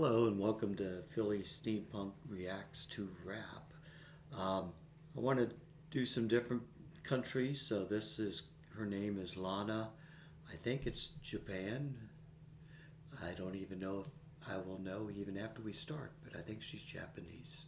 Hello and welcome to Philly Steampunk Reacts to Rap. I want to do some different countries, so her name is Lana. I think it's Japan. I don't even know if I will know even after we start, but I think she's Japanese.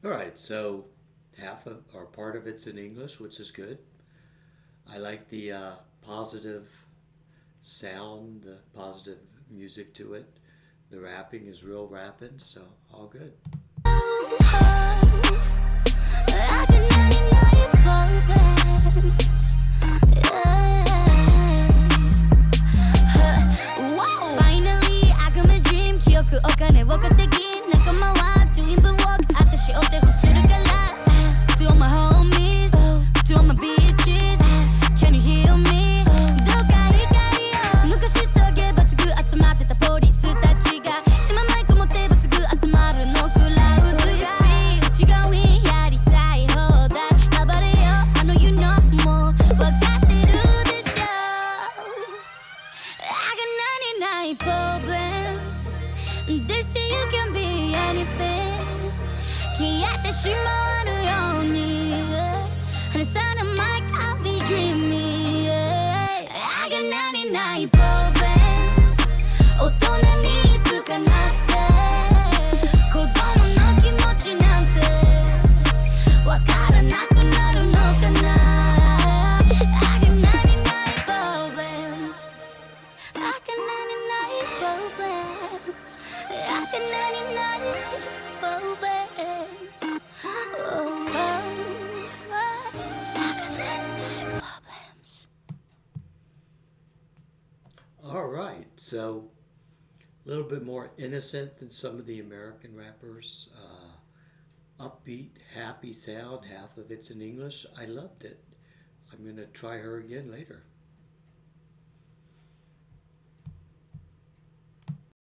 Alright, so half of or part of it's in English, which is good. I like the positive sound, the positive music to it. The rapping is real rapping, so all good. All right, so a little bit more innocent than some of the American rappers. Upbeat, happy sound. Half of it's in English. I loved it. I'm going to try her again later.